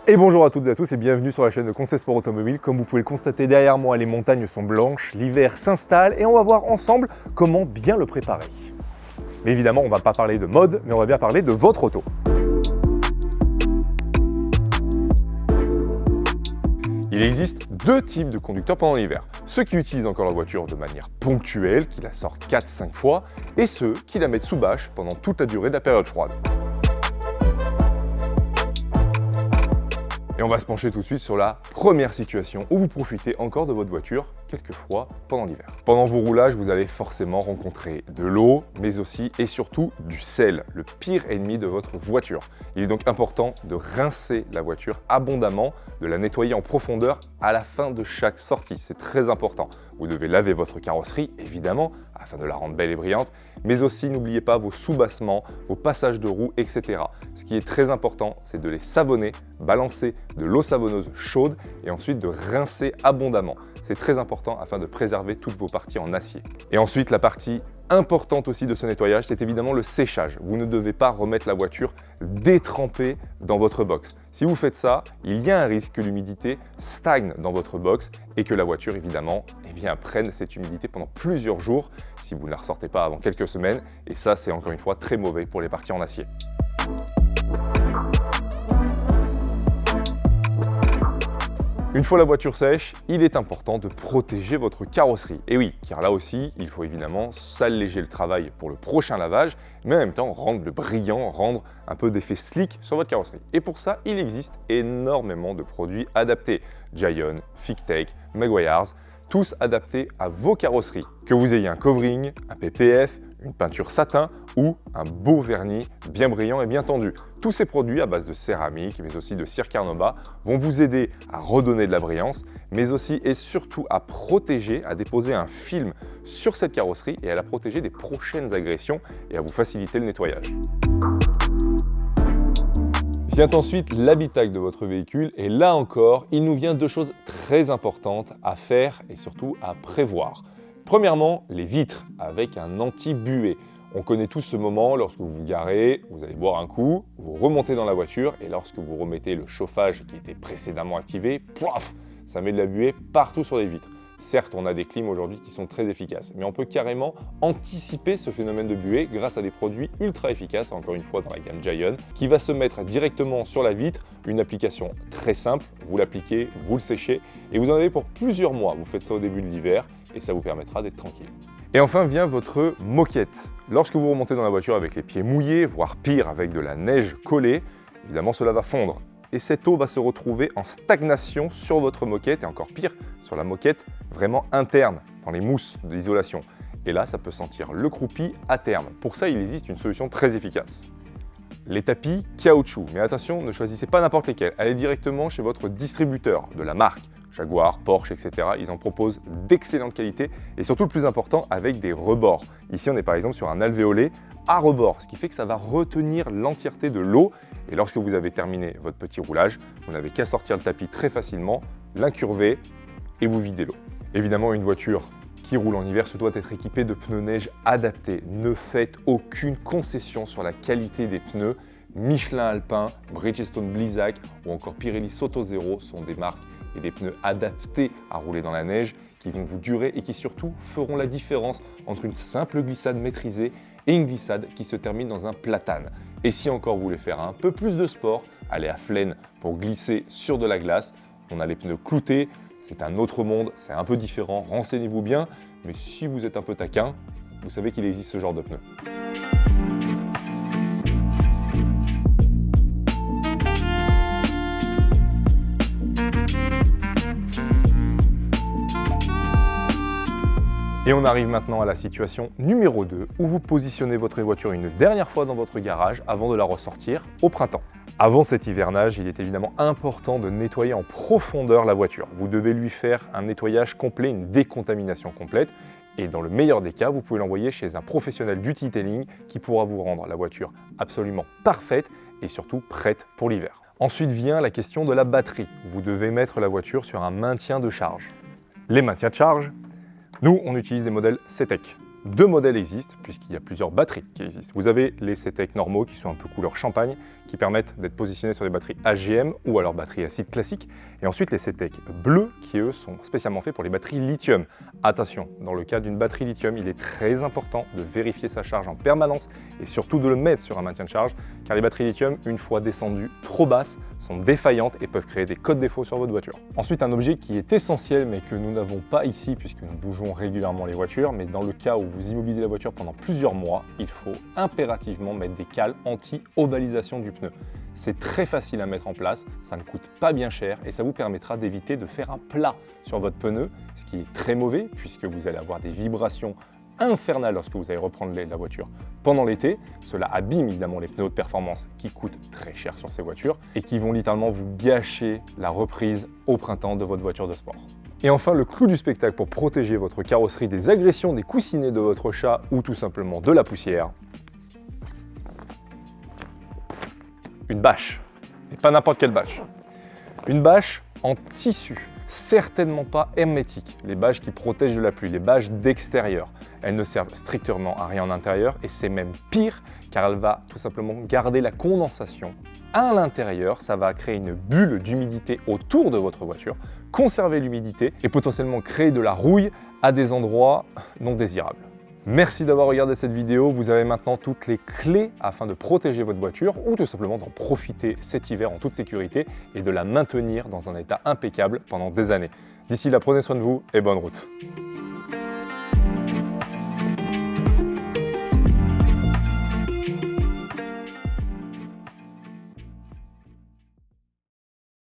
Et bonjour à toutes et à tous et bienvenue sur la chaîne de Conseil Sport Automobile. Comme vous pouvez le constater derrière moi, les montagnes sont blanches, l'hiver s'installe et on va voir ensemble comment bien le préparer. Mais évidemment, on ne va pas parler de mode, mais on va bien parler de votre auto. Il existe deux types de conducteurs pendant l'hiver. Ceux qui utilisent encore la voiture de manière ponctuelle, qui la sortent 4-5 fois, et ceux qui la mettent sous bâche pendant toute la durée de la période froide. Et on va se pencher tout de suite sur la première situation où vous profitez encore de votre voiture quelques fois pendant l'hiver. Pendant vos roulages, vous allez forcément rencontrer de l'eau, mais aussi et surtout du sel, le pire ennemi de votre voiture. Il est donc important de rincer la voiture abondamment, de la nettoyer en profondeur à la fin de chaque sortie. C'est très important. Vous devez laver votre carrosserie, évidemment, afin de la rendre belle et brillante, mais aussi n'oubliez pas vos sous-bassements, vos passages de roues, etc. Ce qui est très important, c'est de les savonner, balancer de l'eau savonneuse chaude et ensuite de rincer abondamment. C'est très important afin de préserver toutes vos parties en acier. Et ensuite, la partie importante aussi de ce nettoyage, c'est évidemment le séchage. Vous ne devez pas remettre la voiture détrempée dans votre box. Si vous faites ça, il y a un risque que l'humidité stagne dans votre box et que la voiture, évidemment, prenne cette humidité pendant plusieurs jours si vous ne la ressortez pas avant quelques semaines. Et ça, c'est encore une fois très mauvais pour les parties en acier. Une fois la voiture sèche, il est important de protéger votre carrosserie. Et oui, car là aussi, il faut évidemment s'alléger le travail pour le prochain lavage, mais en même temps rendre le brillant, rendre un peu d'effet slick sur votre carrosserie. Et pour ça, il existe énormément de produits adaptés. Giant, Fictech, Meguiar's, tous adaptés à vos carrosseries. Que vous ayez un covering, un PPF, une peinture satin ou un beau vernis bien brillant et bien tendu. Tous ces produits à base de céramique, mais aussi de cire Carnauba, vont vous aider à redonner de la brillance, mais aussi et surtout à protéger, à déposer un film sur cette carrosserie et à la protéger des prochaines agressions et à vous faciliter le nettoyage. Vient ensuite l'habitacle de votre véhicule et là encore, il nous vient deux choses très importantes à faire et surtout à prévoir. Premièrement, les vitres avec un anti-buée. On connaît tous ce moment lorsque vous vous garez, vous allez boire un coup, vous remontez dans la voiture et lorsque vous remettez le chauffage qui était précédemment activé, poif, ça met de la buée partout sur les vitres. Certes, on a des clims aujourd'hui qui sont très efficaces, mais on peut carrément anticiper ce phénomène de buée grâce à des produits ultra efficaces, encore une fois dans la gamme Giant, qui va se mettre directement sur la vitre, une application très simple, vous l'appliquez, vous le séchez, et vous en avez pour plusieurs mois. Vous faites ça au début de l'hiver, et ça vous permettra d'être tranquille. Et enfin vient votre moquette. Lorsque vous remontez dans la voiture avec les pieds mouillés, voire pire avec de la neige collée, évidemment cela va fondre. Et cette eau va se retrouver en stagnation sur votre moquette et encore pire, sur la moquette vraiment interne, dans les mousses de l'isolation. Et là, ça peut sentir le croupi à terme. Pour ça, il existe une solution très efficace. Les tapis caoutchouc. Mais attention, ne choisissez pas n'importe lesquels. Allez directement chez votre distributeur de la marque. Jaguar, Porsche, etc. Ils en proposent d'excellente qualité et surtout le plus important, avec des rebords. Ici, on est par exemple sur un alvéolé à rebord, ce qui fait que ça va retenir l'entièreté de l'eau. Et lorsque vous avez terminé votre petit roulage, vous n'avez qu'à sortir le tapis très facilement, l'incurver et vous videz l'eau. Évidemment, une voiture qui roule en hiver se doit être équipée de pneus neige adaptés. Ne faites aucune concession sur la qualité des pneus. Michelin Alpin, Bridgestone Blizzak ou encore Pirelli Soto Zero sont des marques et des pneus adaptés à rouler dans la neige qui vont vous durer et qui surtout feront la différence entre une simple glissade maîtrisée et une glissade qui se termine dans un platane. Et si encore vous voulez faire un peu plus de sport, allez à Flaine pour glisser sur de la glace. On a les pneus cloutés, c'est un autre monde, c'est un peu différent, renseignez-vous bien. Mais si vous êtes un peu taquin, vous savez qu'il existe ce genre de pneus. Et on arrive maintenant à la situation numéro 2 où vous positionnez votre voiture une dernière fois dans votre garage avant de la ressortir au printemps. Avant cet hivernage, il est évidemment important de nettoyer en profondeur la voiture. Vous devez lui faire un nettoyage complet, une décontamination complète. Et dans le meilleur des cas, vous pouvez l'envoyer chez un professionnel du detailing qui pourra vous rendre la voiture absolument parfaite et surtout prête pour l'hiver. Ensuite vient la question de la batterie. Vous devez mettre la voiture sur un maintien de charge. Les maintiens de charge, nous, on utilise des modèles CETEC. Deux modèles existent, puisqu'il y a plusieurs batteries qui existent. Vous avez les CTEK normaux, qui sont un peu couleur champagne, qui permettent d'être positionnés sur des batteries AGM ou alors batteries acide classiques. Et ensuite les CTEK bleus, qui eux sont spécialement faits pour les batteries lithium. Attention, dans le cas d'une batterie lithium, il est très important de vérifier sa charge en permanence et surtout de le mettre sur un maintien de charge, car les batteries lithium, une fois descendues trop basses, sont défaillantes et peuvent créer des codes défauts sur votre voiture. Ensuite, un objet qui est essentiel mais que nous n'avons pas ici puisque nous bougeons régulièrement les voitures, mais dans le cas où vous immobilisez la voiture pendant plusieurs mois, il faut impérativement mettre des cales anti-ovalisation du pneu. C'est très facile à mettre en place, ça ne coûte pas bien cher et ça vous permettra d'éviter de faire un plat sur votre pneu, ce qui est très mauvais puisque vous allez avoir des vibrations infernales lorsque vous allez reprendre la voiture pendant l'été. Cela abîme évidemment les pneus de performance qui coûtent très cher sur ces voitures et qui vont littéralement vous gâcher la reprise au printemps de votre voiture de sport. Et enfin, le clou du spectacle pour protéger votre carrosserie des agressions des coussinets de votre chat ou tout simplement de la poussière, une bâche. Et pas n'importe quelle bâche. Une bâche en tissu, certainement pas hermétique. Les bâches qui protègent de la pluie, les bâches d'extérieur. Elles ne servent strictement à rien en intérieur et c'est même pire car elle va tout simplement garder la condensation à l'intérieur. Ça va créer une bulle d'humidité autour de votre voiture, conserver l'humidité et potentiellement créer de la rouille à des endroits non désirables. Merci d'avoir regardé cette vidéo. Vous avez maintenant toutes les clés afin de protéger votre voiture ou tout simplement d'en profiter cet hiver en toute sécurité et de la maintenir dans un état impeccable pendant des années. D'ici là, prenez soin de vous et bonne route.